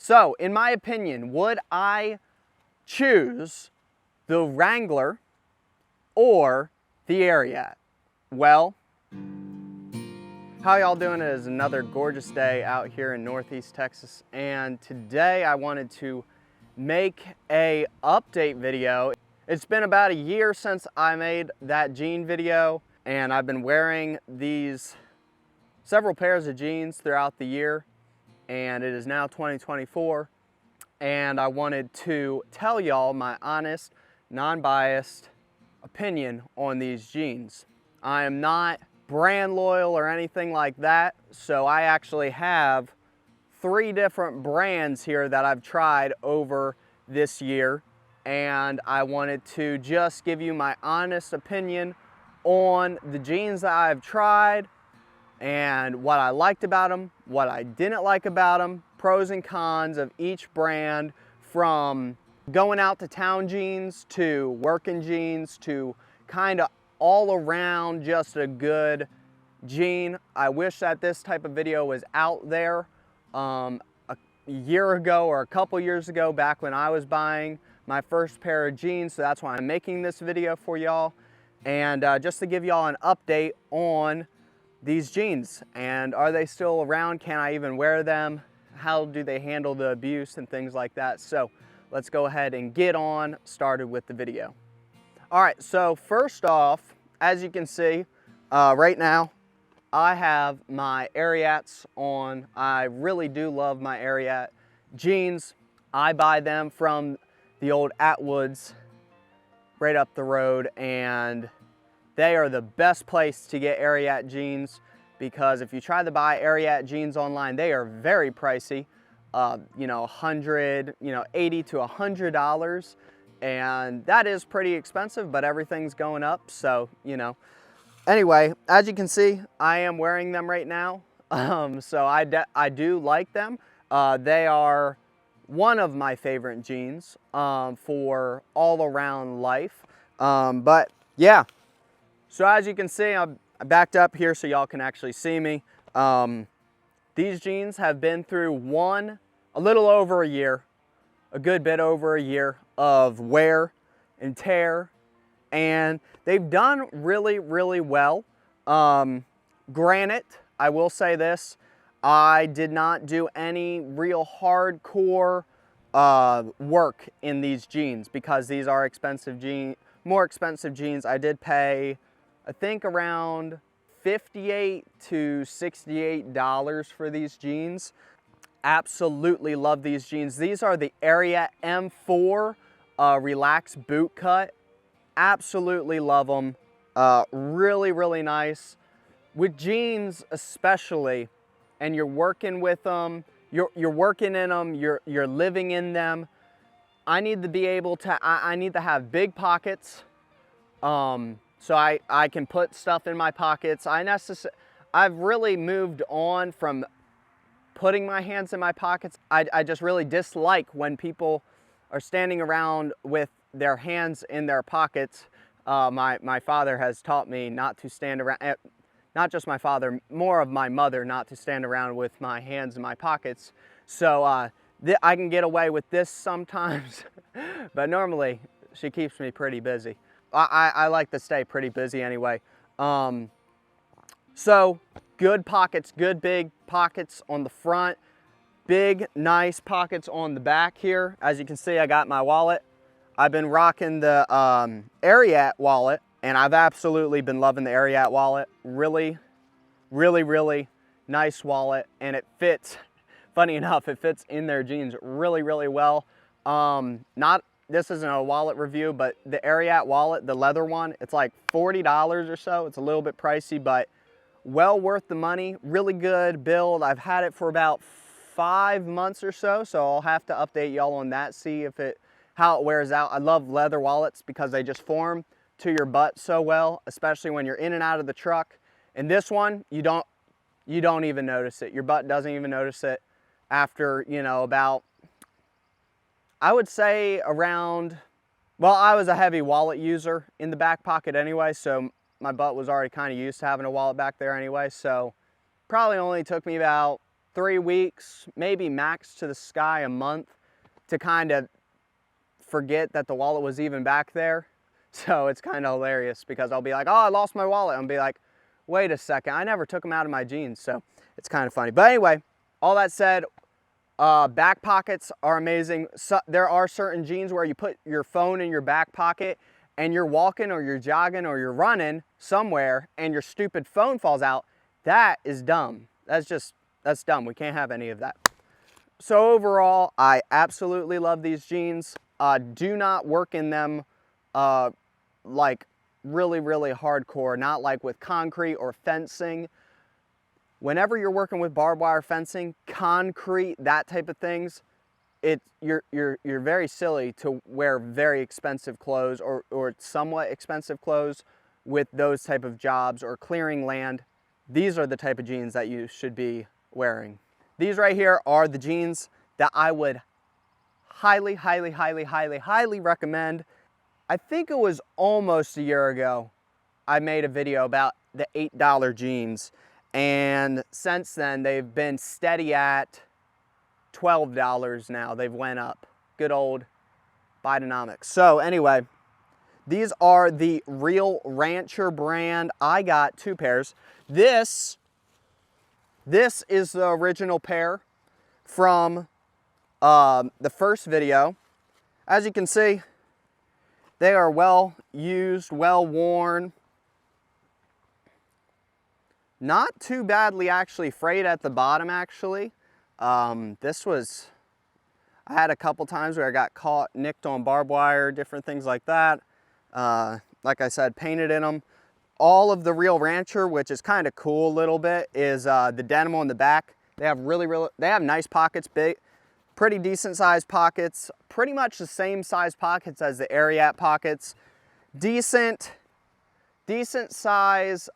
So, in my opinion, would I choose the Wrangler or the ARIAT? Well, how y'all doing? It is another gorgeous day out here in Northeast Texas, and today I wanted to make a update video. It's been about a year since I made that jean video, and I've been wearing these several pairs of jeans throughout the year, and it is now 2024, and I wanted to tell y'all my honest, non-biased opinion on these jeans. I am not brand loyal or anything like that, so I actually have 3 different brands here that I've tried over this year, and I wanted to just give you my honest opinion on the jeans that I've tried and what I liked about them, what I didn't like about them, pros and cons of each brand, from going out to town jeans to working jeans to kind of all around just a good jean. I wish that this type of video was out there a year ago or a couple years ago, back when I was buying my first pair of jeans, so that's why I'm making this video for y'all, and just to give y'all an update on these jeans, and are they still around, can I even wear them, how do they handle the abuse and things like that. So let's go ahead and get on started with the video. Alright, so first off, as you can see, right now I have my ARIATs on. I really do love my ARIAT jeans. I buy them from the old Atwoods right up the road, and they are the best place to get ARIAT jeans, because if you try to buy ARIAT jeans online, they are very pricey. You know, $80 to $100, and that is pretty expensive, but everything's going up, so you know. Anyway, as you can see, I am wearing them right now, so I do like them. They are one of my favorite jeans for all around life, but yeah. So as you can see, I backed up here so y'all can actually see me. These jeans have been through a little over a year, a good bit over a year of wear and tear, and they've done really, really well. Granted, I will say this, I did not do any real hardcore work in these jeans, because these are expensive more expensive jeans. I did pay, I think, around $58 to $68 for these jeans. Absolutely love these jeans. These are the ARIAT M4 Relax Boot Cut. Absolutely love them. Really, really nice. With jeans especially, and you're working with them, you're working in them, you're living in them, I need to be able to, I need to have big pockets, so I can put stuff in my pockets. I've really moved on from putting my hands in my pockets. I just really dislike when people are standing around with their hands in their pockets. My father has taught me not to stand around, not just my father, more of my mother, not to stand around with my hands in my pockets. So I can get away with this sometimes, but normally she keeps me pretty busy. I like to stay pretty busy anyway. So good pockets, good big pockets on the front, big nice pockets on the back here. As you can see, I got my wallet. I've been rocking the ARIAT wallet, and I've absolutely been loving the ARIAT wallet. Really, really, really nice wallet, and it fits, funny enough, it fits in their jeans really, really well. This isn't a wallet review, but the ARIAT wallet, the leather one, it's like $40 or so. It's a little bit pricey, but well worth the money. Really good build. I've had it for about 5 months or so, so I'll have to update y'all on that, see if how it wears out. I love leather wallets because they just form to your butt so well, especially when you're in and out of the truck. And this one, you don't even notice it. Your butt doesn't even notice it after, you know, about, I would say around, well, I was a heavy wallet user in the back pocket anyway, so my butt was already kind of used to having a wallet back there anyway, so probably only took me about 3 weeks, maybe max to the sky a month, to kind of forget that the wallet was even back there. So it's kind of hilarious because I'll be like, oh, I lost my wallet. I'll be like, wait a second, I never took them out of my jeans. So it's kind of funny. But anyway, all that said, back pockets are amazing. So there are certain jeans where you put your phone in your back pocket and you're walking or you're jogging or you're running somewhere and your stupid phone falls out. That is dumb. That's dumb. We can't have any of that. So overall, I absolutely love these jeans. Do not work in them like really, really hardcore, not like with concrete or fencing. Whenever you're working with barbed wire fencing, concrete, that type of things, you're very silly to wear very expensive clothes or somewhat expensive clothes with those type of jobs or clearing land. These are the type of jeans that you should be wearing. These right here are the jeans that I would highly, highly, highly, highly, highly recommend. I think it was almost a year ago I made a video about the $8 jeans, and since then they've been steady at $12 now. They've went up. Good old Bidenomics. So anyway, these are the Real Rancher brand. I got 2 pairs. This is the original pair from the first video. As you can see, they are well used, well worn. Not too badly actually frayed at the bottom actually. I had a couple times where I got caught, nicked on barbed wire, different things like that. Like I said, painted in them. All of the Real Rancher, which is kind of cool a little bit, is the denim on the back. They have they have nice pockets, big, pretty decent sized pockets, pretty much the same size pockets as the ARIAT pockets. Decent size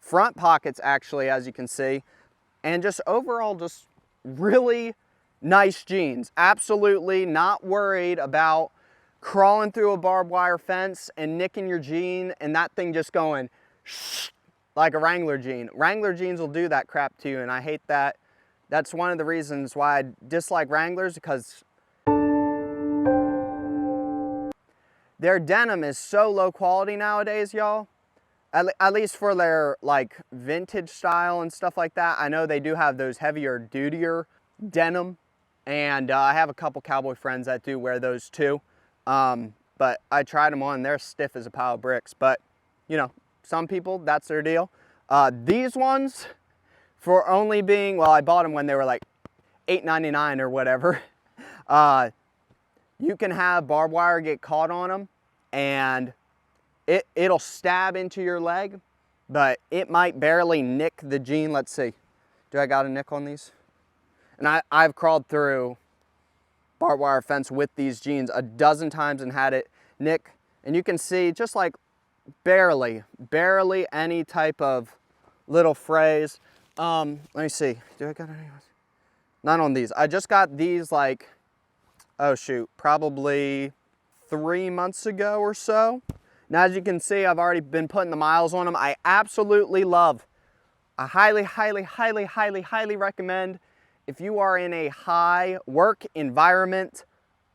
front pockets actually, as you can see, and just overall just really nice jeans. Absolutely not worried about crawling through a barbed wire fence and nicking your jean and that thing just going like a Wrangler jean. Wrangler jeans will do that crap to you, and I hate that. That's one of the reasons why I dislike Wranglers, because their denim is so low quality nowadays, y'all. At least for their like vintage style and stuff like that. I know they do have those heavier, dutier denim, and I have a couple cowboy friends that do wear those too. But I tried them on, they're stiff as a pile of bricks. But, you know, some people, that's their deal. These ones, for only being, well, I bought them when they were like $8.99 or whatever. You can have barbed wire get caught on them, and it'll stab into your leg, but it might barely nick the jean. Let's see. Do I got a nick on these? And I've crawled through barbed wire fence with these jeans a dozen times and had it nick, and you can see just like barely any type of little frays. Let me see, do I got any? Not on these. I just got these like, oh shoot, probably 3 months ago or so. Now as you can see, I've already been putting the miles on them. I absolutely love, I highly, highly, highly, highly, highly recommend, if you are in a high work environment,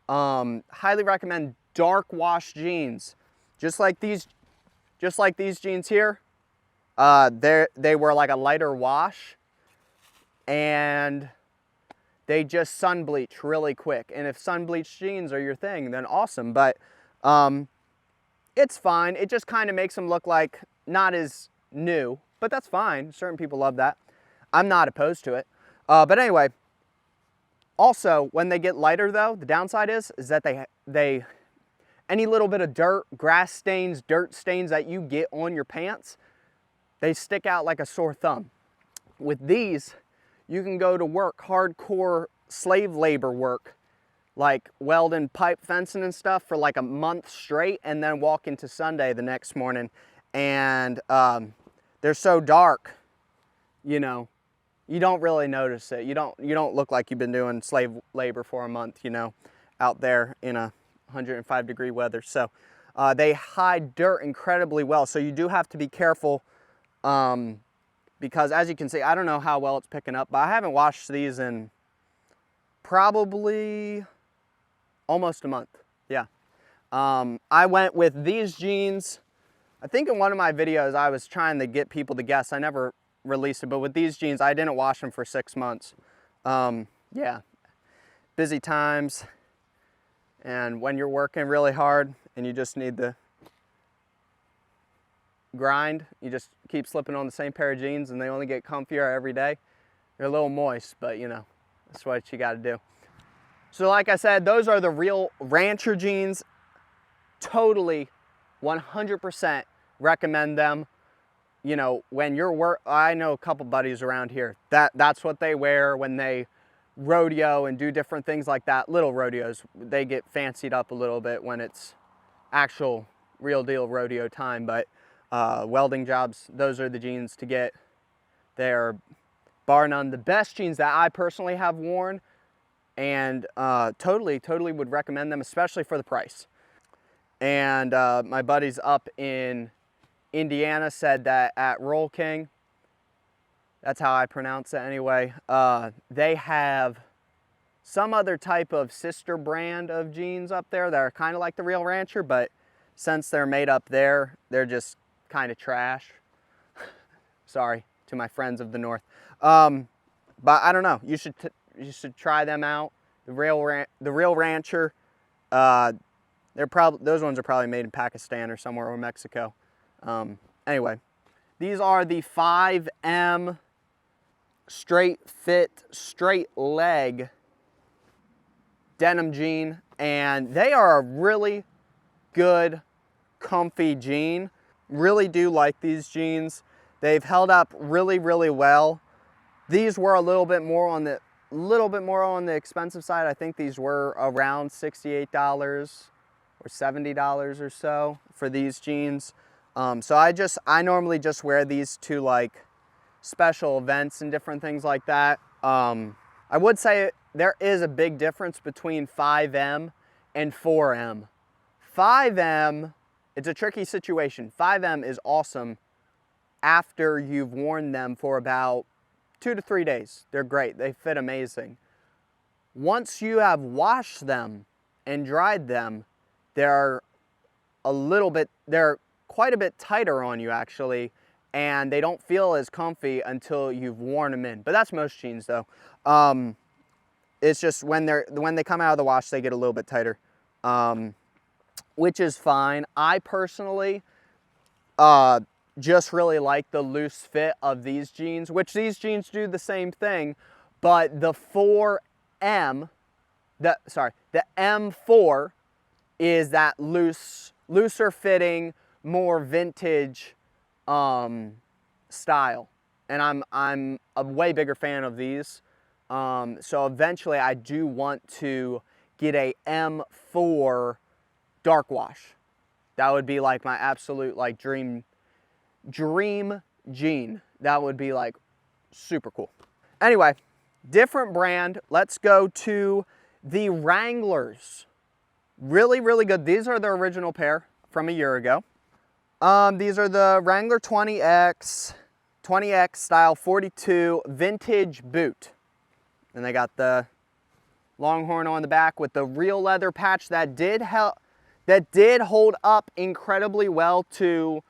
highly recommend dark wash jeans. Just like these jeans here. They were like a lighter wash, and they just sun bleach really quick. And if sun bleached jeans are your thing, then awesome. But it's fine. It just kind of makes them look like not as new, but that's fine. Certain people love that. I'm not opposed to it. But anyway, also when they get lighter though, the downside is that they any little bit of dirt, grass stains, dirt stains that you get on your pants, they stick out like a sore thumb. With these, you can go to work, hardcore slave labor work, like welding pipe fencing and stuff for like a month straight, and then walk into Sunday the next morning, and they're so dark, you know, you don't really notice it. You don't look like you've been doing slave labor for a month, you know, out there in a 105-degree weather. So they hide dirt incredibly well. So you do have to be careful, because as you can see, I don't know how well it's picking up, but I haven't washed these in probably almost a month. Yeah. I went with these jeans. I think in one of my videos I was trying to get people to guess. I never released it, but with these jeans I didn't wash them for 6 months. Yeah, busy times, and when you're working really hard and you just need to grind, you just keep slipping on the same pair of jeans and they only get comfier every day. They're a little moist, but you know, that's what you got to do. So like I said, those are the real Rancher jeans. Totally 100% recommend them. You know, when you're I know a couple buddies around here that's what they wear when they rodeo and do different things like that. Little rodeos, they get fancied up a little bit when it's actual real deal rodeo time, but welding jobs, those are the jeans to get. They're bar none the best jeans that I personally have worn, and totally would recommend them, especially for the price. And my buddies up in Indiana said that at Roll King, that's how I pronounce it anyway, they have some other type of sister brand of jeans up there that are kind of like the real Rancher, but since they're made up there, they're just kind of trash. Sorry to my friends of the North. But I don't know, you should try them out. The real Rancher, those ones are probably made in Pakistan or somewhere, or Mexico. Anyway, these are the 5M straight fit, straight leg denim jean, and they are a really good, comfy jean. Really do like these jeans. They've held up really well. These were a little bit more on the expensive side. I think these were around $68 or $70 or so for these jeans. So I normally just wear these to like special events and different things like that. I would say there is a big difference between 5M and 4M. 5M, it's a tricky situation. 5M is awesome after you've worn them for about 2 to 3 days. They're great, they fit amazing. Once you have washed them and dried them, they're quite a bit tighter on you actually, and they don't feel as comfy until you've worn them in. But that's most jeans though. It's just when they come out of the wash, they get a little bit tighter, which is fine. I personally just really like the loose fit of these jeans, which these jeans do the same thing, but the 4M, the M4 is that looser fitting, more vintage style, and I'm a way bigger fan of these. So eventually I do want to get a M4 dark wash. That would be like my absolute like dream jean. That would be like super cool. Anyway, different brand. Let's go to the Wranglers. Really good. These are the original pair from a year ago. These are the Wrangler 20X style 42 vintage boot. And they got the Longhorn on the back with the real leather patch that did hold up incredibly well to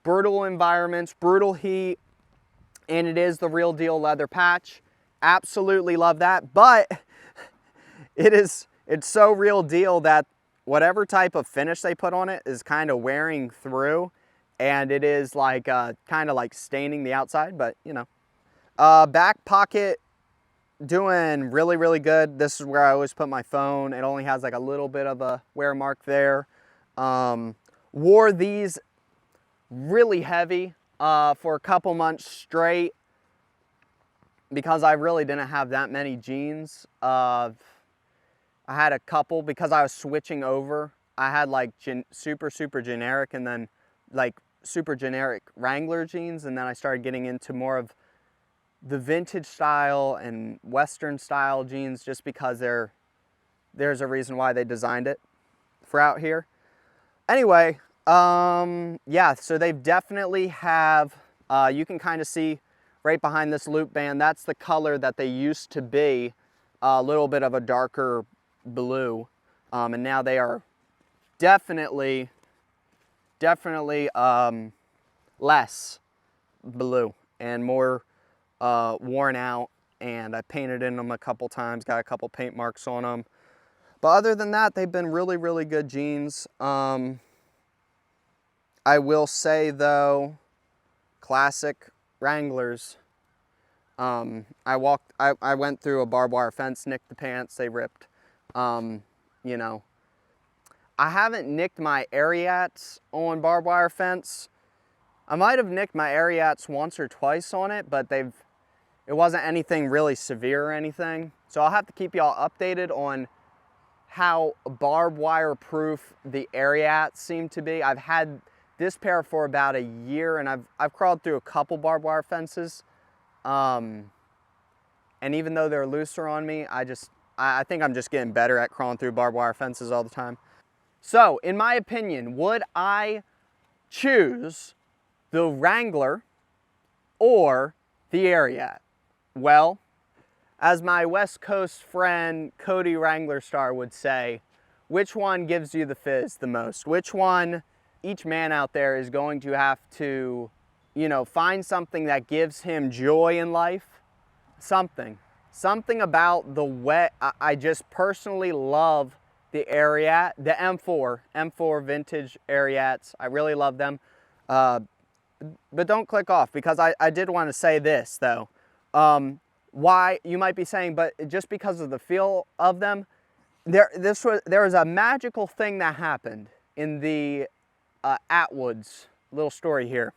brutal environments, brutal heat, and it is the real deal leather patch. Absolutely love that, but it's so real deal that whatever type of finish they put on it is kind of wearing through, and it is like kind of like staining the outside, but you know. Back pocket doing really good. This is where I always put my phone. It only has like a little bit of a wear mark there. Wore these really heavy for a couple months straight because I really didn't have that many jeans. I had a couple because I was switching over. I had like super generic and then like super generic Wrangler jeans, and then I started getting into more of the vintage style and Western style jeans just because there's a reason why they designed it for out here. Anyway, yeah, so they definitely have, you can kind of see right behind this loop band, that's the color that they used to be, a little bit of a darker blue. And now they are definitely less blue and more worn out, and I painted in them a couple times, got a couple paint marks on them. But other than that, they've been really, really good jeans. I will say though, classic Wranglers. I went through a barbed wire fence, nicked the pants, they ripped. You know, I haven't nicked my ARIATs on barbed wire fence. I might have nicked my ARIATs once or twice on it, but it wasn't anything really severe or anything. So I'll have to keep y'all updated on how barbed wire proof the ARIATs seem to be. I've had this pair for about a year, and I've crawled through a couple barbed wire fences. And even though they're looser on me, I think I'm just getting better at crawling through barbed wire fences all the time. So, in my opinion, would I choose the Wrangler or the ARIAT? Well, as my West Coast friend Cody Wrangler Star would say, which one gives you the fizz the most? Which one, each man out there is going to have to, you know, find something that gives him joy in life. Something about the wet. I just personally love the ARIAT, the M4 vintage ARIATs. I really love them. But don't click off, because I did want to say this though. Why, you might be saying, but just because of the feel of them, there was a magical thing that happened in the Atwoods. Little story here.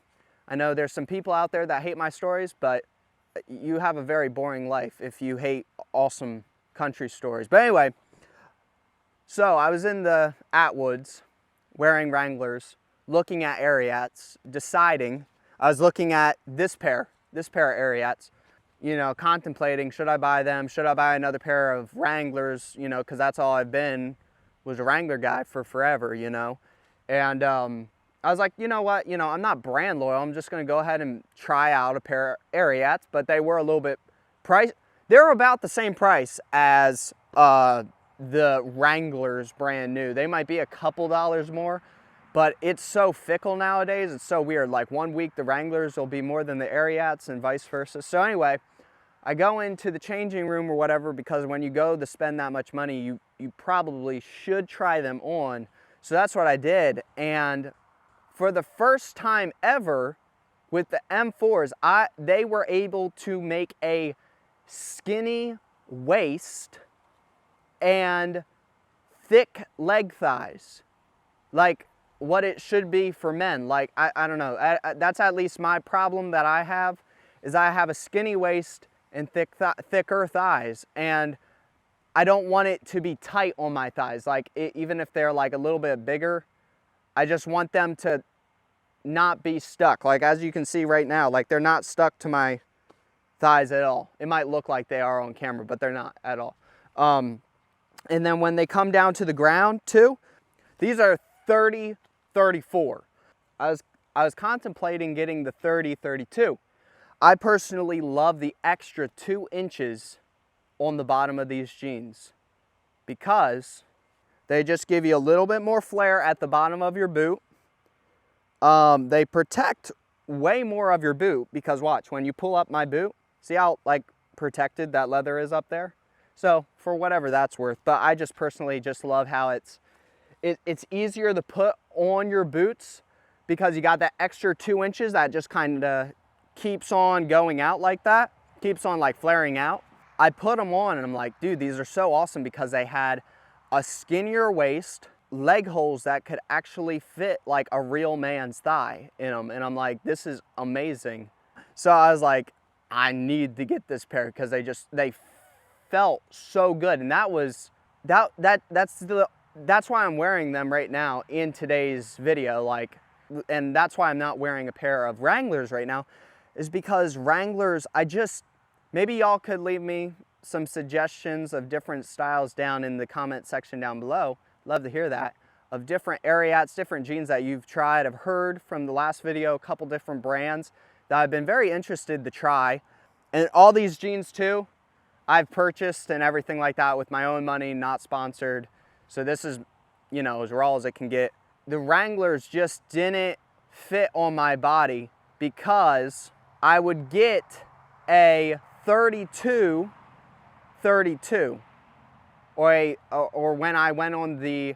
I know there's some people out there that hate my stories, but you have a very boring life if you hate awesome country stories. But anyway, so I was in the Atwoods wearing Wranglers, looking at ARIATs, deciding, I was looking at this pair of ARIATs, you know, contemplating, should I buy them? Should I buy another pair of Wranglers? You know, because that's all I've been, was a Wrangler guy for forever, you know. And I was like, you know what, you know, I'm not brand loyal. I'm just going to go ahead and try out a pair of ARIATs, but they were a little bit they're about the same price as the Wranglers brand new. They might be a couple dollars more, but it's so fickle nowadays. It's so weird. Like one week the Wranglers will be more than the ARIATs and vice versa. So anyway, I go into the changing room or whatever, because when you go to spend that much money, you probably should try them on. So that's what I did. And for the first time ever with the M4s, they were able to make a skinny waist and thick leg thighs, like what it should be for men. Like, I don't know, that's at least my problem that I have, is I have a skinny waist and thicker thighs, and I don't want it to be tight on my thighs. Like, even if they're like a little bit bigger, I just want them to not be stuck. Like, as you can see right now, like they're not stuck to my thighs at all. It might look like they are on camera, but they're not at all. And then when they come down to the ground too, these are 30-34. I was contemplating getting the 30-32. I personally love the extra 2 inches on the bottom of these jeans, because they just give you a little bit more flare at the bottom of your boot. They protect way more of your boot, because watch, when you pull up my boot, see how like protected that leather is up there? So for whatever that's worth, but I just personally just love how it's easier to put on your boots, because you got that extra 2 inches that just kind of keeps on going out like that, keeps on like flaring out. I put them on and I'm like, dude, these are so awesome, because they had a skinnier waist, leg holes that could actually fit like a real man's thigh in them. And I'm like, this is amazing. So I was like, I need to get this pair, because they felt so good. And that's why I'm wearing them right now in today's video. Like, and that's why I'm not wearing a pair of Wranglers right now, is because Wranglers, maybe y'all could leave me some suggestions of different styles down in the comment section down below. Love to hear that, of different ARIATs, different jeans that you've tried. I've heard from the last video a couple different brands that I've been very interested to try. And all these jeans too, I've purchased and everything like that with my own money, not sponsored. So this is, you know, as raw as it can get. The Wranglers just didn't fit on my body because I would get a 32, or when I went on the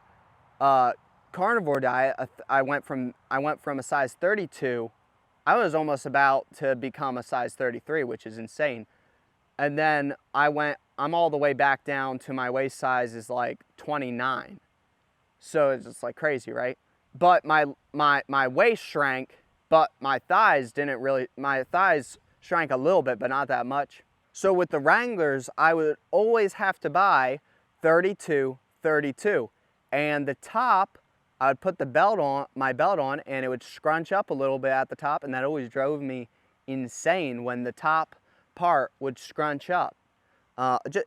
carnivore diet, I went from a size 32. I was almost about to become a size 33, which is insane. And then I'm all the way back down to my waist size is like 29. So it's just like crazy, right? But my waist shrank, but my thighs shrank a little bit, but not that much. So with the Wranglers, I would always have to buy 32. And the top, I would put my belt on, and it would scrunch up a little bit at the top, and that always drove me insane when the top part would scrunch up.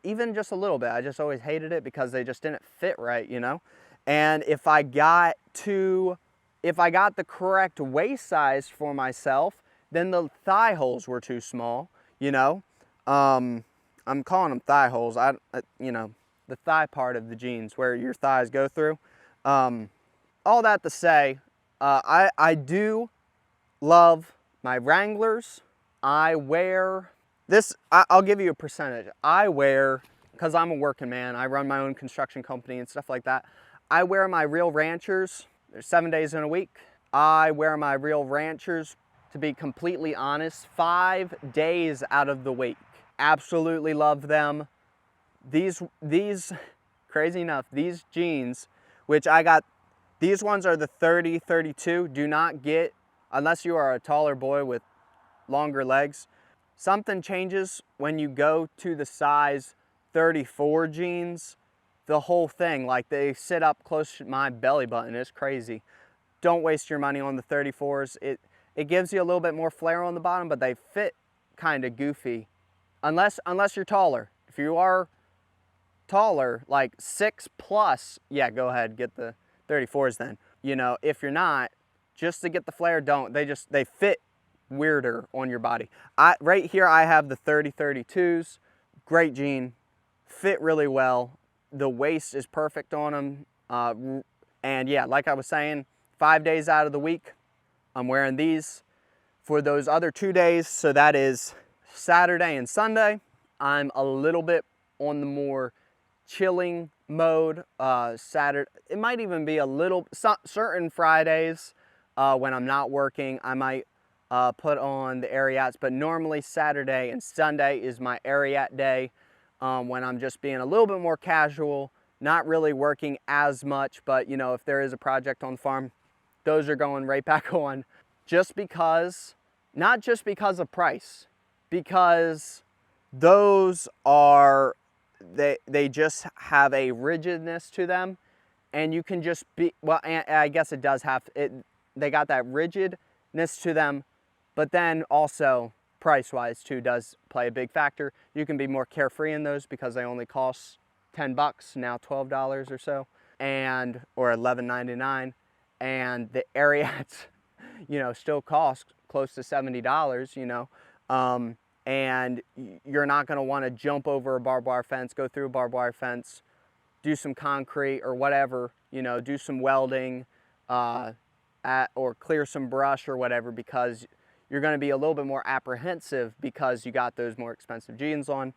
Even just a little bit. I just always hated it because they just didn't fit right, you know? And if I got the correct waist size for myself, then the thigh holes were too small, you know? I'm calling them thigh holes. You know, the thigh part of the jeans where your thighs go through. All that to say, I do love my Wranglers. I wear this, I'll give you a percentage. I wear, because I'm a working man, I run my own construction company and stuff like that. I wear my Real Ranchers. There's 7 days in a week. I wear my Real Ranchers, to be completely honest, 5 days out of the week. Absolutely love them. These crazy enough, these jeans, which I got, these ones are the 30, 32. Do not get, unless you are a taller boy with longer legs. Something changes when you go to the size 34 jeans. The whole thing, like they sit up close to my belly button. It's crazy. Don't waste your money on the 34s. It gives you a little bit more flare on the bottom, but they fit kind of goofy. Unless you're taller. If you are taller, like 6+, yeah, go ahead, get the 34s then. You know, if you're not, just to get the flare, don't. They fit weirder on your body. Right here I have the 32s. Great jean, fit really well. The waist is perfect on them. And yeah, like I was saying, 5 days out of the week, I'm wearing these. For those other 2 days, so that is Saturday and Sunday, I'm a little bit on the more chilling mode. Saturday, it might even be a little, certain Fridays when I'm not working, I might put on the ARIATs, but normally Saturday and Sunday is my ARIAT day. When I'm just being a little bit more casual, not really working as much, but you know, if there is a project on the farm, those are going right back on. Just because, not just because of price, because those are, they just have a rigidness to them, and you can just be, well, and I guess it does have, they got that rigidness to them, but then also price-wise too does play a big factor. You can be more carefree in those because they only cost $10, now $12 or so, or $11.99, and the ARIATs, you know, still cost close to $70, you know, and you're not going to want to jump over a barbed wire fence, go through a barbed wire fence, do some concrete or whatever, you know, do some welding, or clear some brush or whatever, because you're going to be a little bit more apprehensive because you got those more expensive jeans on.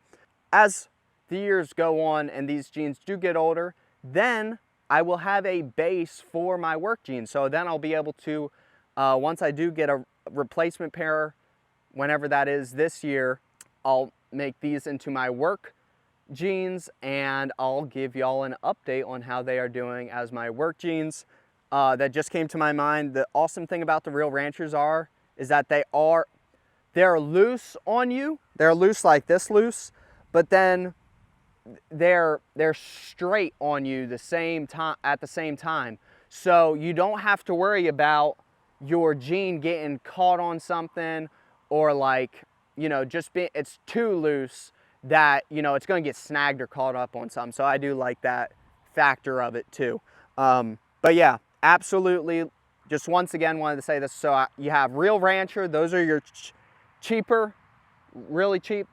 As the years go on and these jeans do get older, then I will have a base for my work jeans. So then I'll be able to, once I do get a replacement pair, whenever that is this year, I'll make these into my work jeans, and I'll give y'all an update on how they are doing as my work jeans. That just came to my mind. The awesome thing about the Real Ranchers is that they're loose on you. They're loose like this loose, but then they're straight on you at the same time. So you don't have to worry about your jean getting caught on something, or like, you know, it's too loose that, you know, it's going to get snagged or caught up on something. So I do like that factor of it too. But yeah, absolutely. Just once again wanted to say this. So you have Real Rancher. Those are cheaper, really cheap.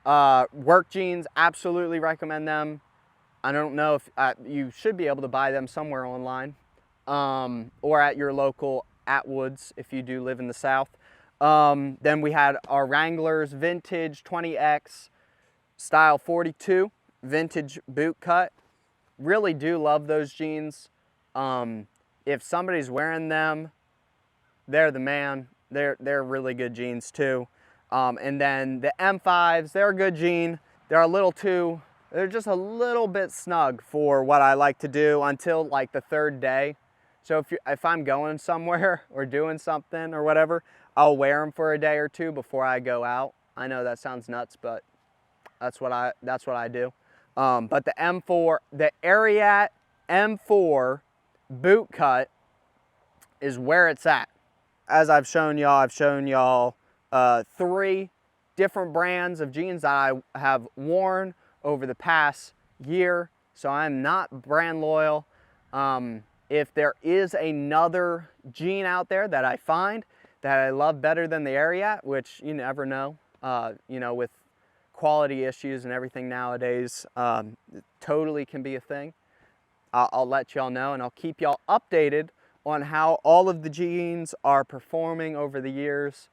Work jeans, absolutely recommend them. I don't know if you should be able to buy them somewhere online, or at your local Atwoods if you do live in the South. Then we had our Wranglers Vintage 20X Style 42 Vintage Boot Cut. Really do love those jeans. If somebody's wearing them, they're the man. They're really good jeans too. And then the M5s, they're a good jean. They're just a little bit snug for what I like to do until like the third day. So if I'm going somewhere or doing something or whatever, I'll wear them for a day or two before I go out. I know that sounds nuts, but that's what I do. But the ARIAT M4 boot cut is where it's at. As I've shown y'all 3 different brands of jeans that I have worn over the past year, so I'm not brand loyal. If there is another jean out there that I find that I love better than the ARIAT, which you never know, you know, with quality issues and everything nowadays, it totally can be a thing. I'll let y'all know, and I'll keep y'all updated on how all of the jeans are performing over the years.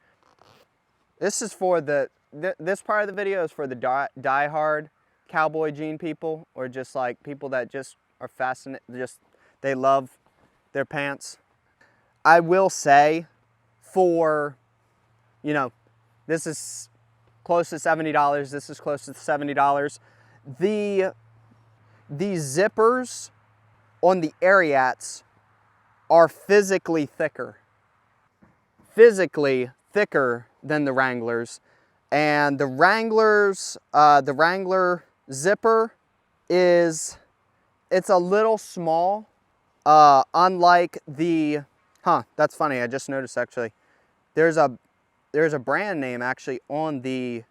This is for this part of the video is for the die-hard cowboy jean people, or just like people that just are fascinated, they love their pants. I will say, for, you know, this is close to $70. This is close to $70. The zippers on the ARIATs are physically thicker than the Wranglers. And the Wranglers, the Wrangler zipper it's a little small, unlike the, that's funny, I just noticed actually. There's a brand name actually on the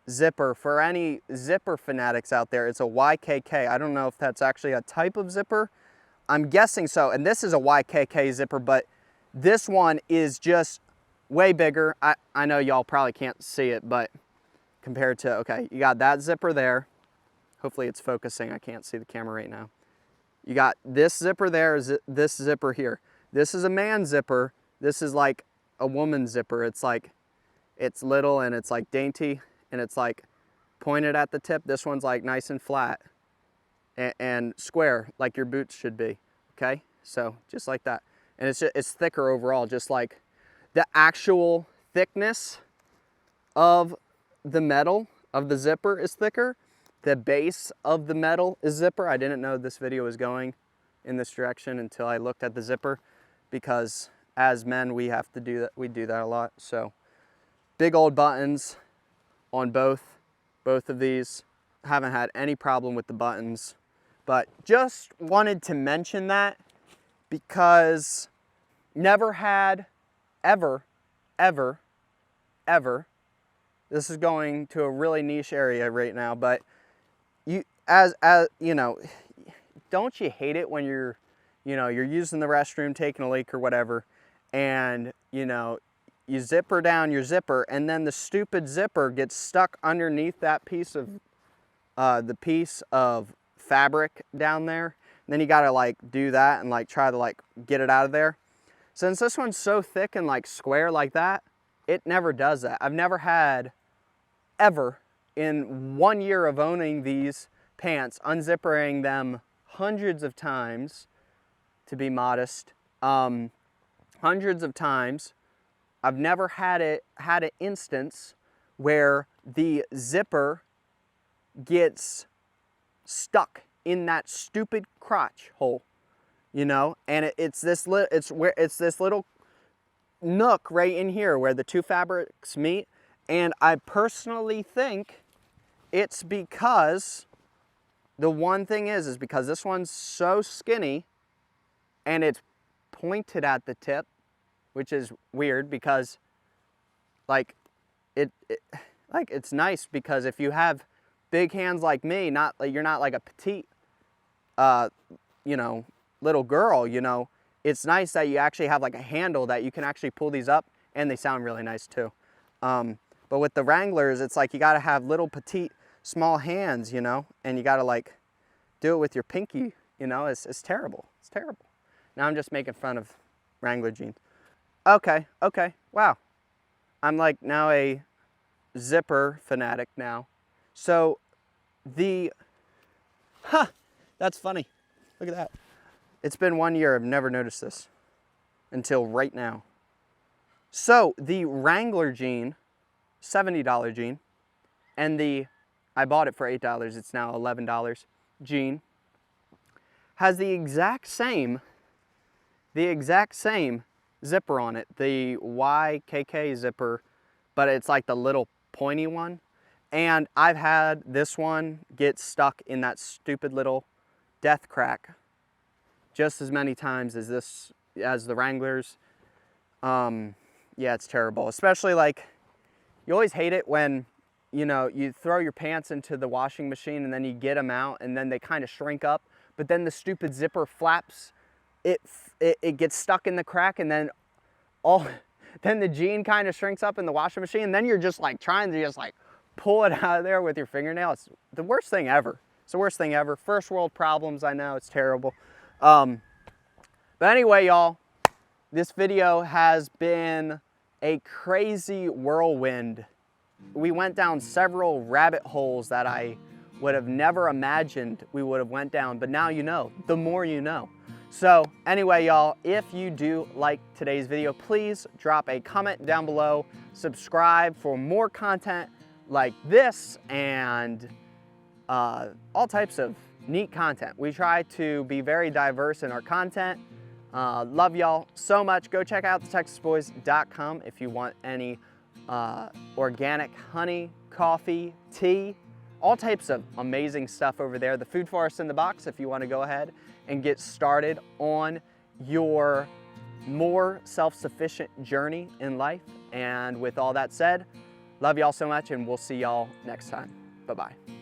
zipper. For any zipper fanatics out there, it's a YKK. I don't know if that's actually a type of zipper. I'm guessing so, and this is a YKK zipper, but this one is just way bigger. I know y'all probably can't see it, but compared to, okay, you got that zipper there. Hopefully it's focusing. I can't see the camera right now. You got this zipper there, this zipper here. This is a man zipper. This is like a woman zipper. It's like, it's little and it's like dainty and it's like pointed at the tip. This one's like nice and flat and square, like your boots should be, okay? So just like that. And it's thicker overall, just like the actual thickness of the metal of the zipper is thicker. The base of the metal is zipper. I didn't know this video was going in this direction until I looked at the zipper, because as men, we have to do that. We do that a lot. So big old buttons on both of these. Haven't had any problem with the buttons, but just wanted to mention that because never had, ever, this is going to a really niche area right now, but as you know, don't you hate it when you're using the restroom, taking a leak or whatever, and you zipper down your zipper, and then the stupid zipper gets stuck underneath that piece of the piece of fabric down there. And then you gotta like do that and like try to like get it out of there. Since this one's so thick and like square like that, it never does that. I've never had, ever, in 1 year of owning these pants, unzippering them hundreds of times, to be modest, hundreds of times, I've never had an instance where the zipper gets stuck in that stupid crotch hole, and it's this little nook right in here where the two fabrics meet. And I personally think it's because the one thing is because this one's so skinny and it's pointed at the tip, which is weird because like it's nice because if you have big hands like me, you're not like a petite little girl, it's nice that you actually have like a handle that you can actually pull these up, and they sound really nice too. But with the Wranglers, it's like you gotta have little petite, small hands, you know, and you gotta like do it with your pinky, you know. It's terrible. It's terrible. Now I'm just making fun of Wrangler jeans. Okay, okay, wow. I'm like now a zipper fanatic now. So that's funny. Look at that. It's been 1 year, I've never noticed this until right now. So the Wrangler jean, $70 jean, and I bought it for $8, it's now $11 jean, has the exact same zipper on it, the YKK zipper, but it's like the little pointy one. And I've had this one get stuck in that stupid little death crack just as many times as the Wranglers. Yeah, it's terrible. Especially like, you always hate it when, you know, you throw your pants into the washing machine and then you get them out and then they kind of shrink up, but then the stupid zipper flaps, it gets stuck in the crack, and then then the jean kind of shrinks up in the washing machine, and then you're just like trying to just like pull it out of there with your fingernail. It's the worst thing ever. It's the worst thing ever. First world problems, I know, it's terrible. But anyway, y'all, this video has been a crazy whirlwind. We went down several rabbit holes that I would have never imagined we would have went down, but now you know, the more you know. So anyway, y'all, if you do like today's video, please drop a comment down below, subscribe for more content like this and all types of neat content. We try to be very diverse in our content. Love y'all so much. Go check out TheTexasBoys.com if you want any organic honey, coffee, tea, all types of amazing stuff over there. The food forest in the box if you want to go ahead and get started on your more self-sufficient journey in life. And with all that said, love y'all so much, and we'll see y'all next time. Bye-bye.